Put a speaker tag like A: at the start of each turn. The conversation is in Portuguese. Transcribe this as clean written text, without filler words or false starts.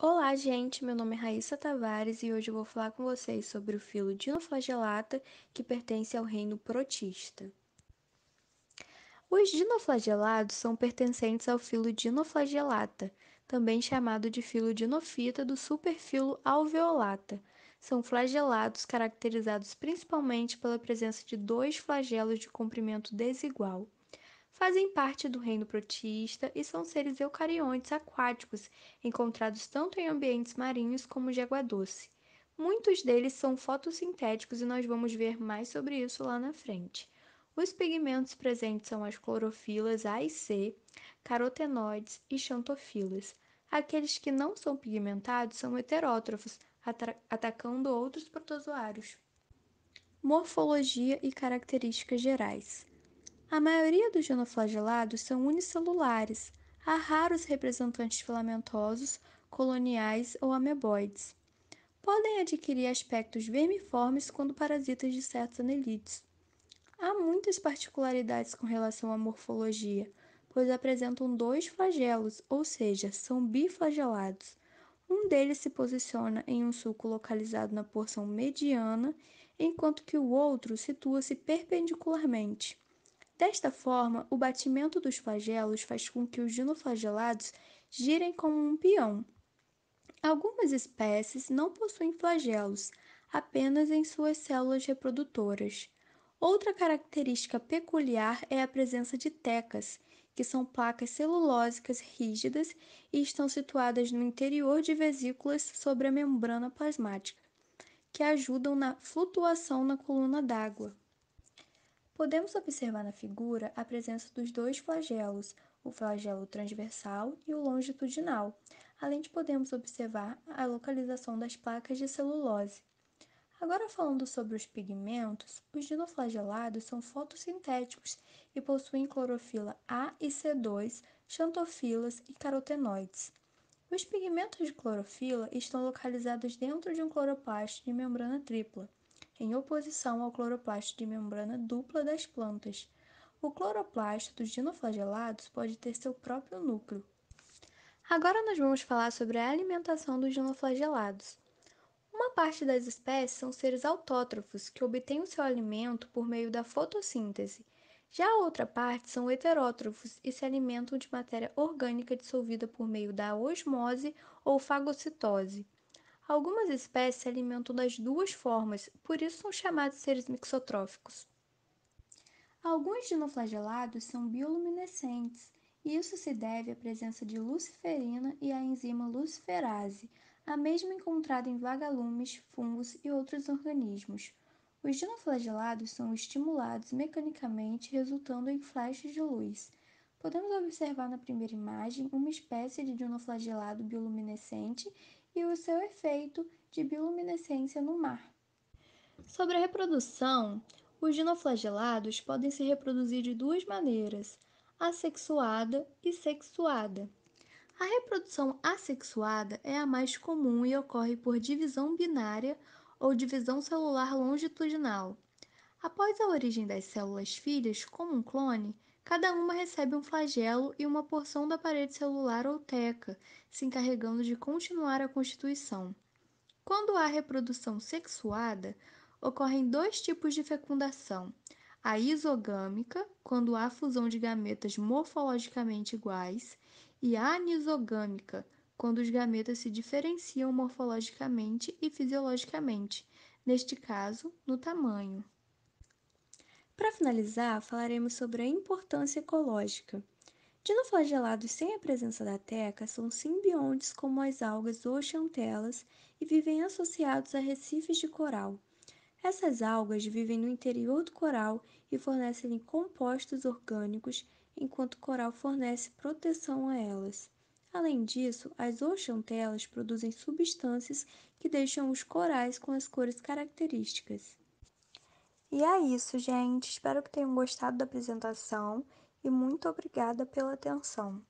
A: Olá, gente! Meu nome é Raíssa Tavares e hoje eu vou falar com vocês sobre o filo Dinoflagellata, que pertence ao reino Protista. Os dinoflagelados são pertencentes ao filo Dinoflagellata, também chamado de filo Dinofita do superfilo Alveolata. São flagelados caracterizados principalmente pela presença de dois flagelos de comprimento desigual. Fazem parte do reino protista e são seres eucariontes aquáticos, encontrados tanto em ambientes marinhos como de água doce. Muitos deles são fotossintéticos e nós vamos ver mais sobre isso lá na frente. Os pigmentos presentes são as clorofilas A e C, carotenoides e xantofilas. Aqueles que não são pigmentados são heterótrofos, atacando outros protozoários. Morfologia e características gerais. A maioria dos dinoflagelados são unicelulares. Há raros representantes filamentosos, coloniais ou ameboides. Podem adquirir aspectos vermiformes quando parasitas de certos anelídeos. Há muitas particularidades com relação à morfologia, pois apresentam dois flagelos, ou seja, são biflagelados. Um deles se posiciona em um sulco localizado na porção mediana, enquanto que o outro situa-se perpendicularmente. Desta forma, o batimento dos flagelos faz com que os dinoflagelados girem como um peão. Algumas espécies não possuem flagelos, apenas em suas células reprodutoras. Outra característica peculiar é a presença de tecas, que são placas celulósicas rígidas e estão situadas no interior de vesículas sobre a membrana plasmática, que ajudam na flutuação na coluna d'água. Podemos observar na figura a presença dos dois flagelos, o flagelo transversal e o longitudinal, além de podermos observar a localização das placas de celulose. Agora falando sobre os pigmentos, os dinoflagelados são fotossintéticos e possuem clorofila A e C2, xantofilas e carotenoides. Os pigmentos de clorofila estão localizados dentro de um cloroplasto de membrana tripla, em oposição ao cloroplasto de membrana dupla das plantas. O cloroplasto dos dinoflagelados pode ter seu próprio núcleo. Agora nós vamos falar sobre a alimentação dos dinoflagelados. Uma parte das espécies são seres autótrofos, que obtêm o seu alimento por meio da fotossíntese. Já a outra parte são heterótrofos e se alimentam de matéria orgânica dissolvida por meio da osmose ou fagocitose. Algumas espécies se alimentam das duas formas, por isso são chamados seres mixotróficos. Alguns dinoflagelados são bioluminescentes, e isso se deve à presença de luciferina e à enzima luciferase, a mesma encontrada em vagalumes, fungos e outros organismos. Os dinoflagelados são estimulados mecanicamente, resultando em flashes de luz. Podemos observar na primeira imagem uma espécie de dinoflagelado bioluminescente e o seu efeito de bioluminescência no mar. Sobre a reprodução, os dinoflagelados podem se reproduzir de duas maneiras, assexuada e sexuada. A reprodução assexuada é a mais comum e ocorre por divisão binária ou divisão celular longitudinal. Após a origem das células filhas, como um clone, cada uma recebe um flagelo e uma porção da parede celular ou teca, se encarregando de continuar a constituição. Quando há reprodução sexuada, ocorrem dois tipos de fecundação: a isogâmica, quando há fusão de gametas morfologicamente iguais, e a anisogâmica, quando os gametas se diferenciam morfologicamente e fisiologicamente, neste caso, no tamanho. Para finalizar, falaremos sobre a importância ecológica. Dinoflagelados sem a presença da teca são simbiontes como as algas zooxantelas e vivem associados a recifes de coral. Essas algas vivem no interior do coral e fornecem compostos orgânicos, enquanto o coral fornece proteção a elas. Além disso, as zooxantelas produzem substâncias que deixam os corais com as cores características. E é isso, gente. Espero que tenham gostado da apresentação e muito obrigada pela atenção.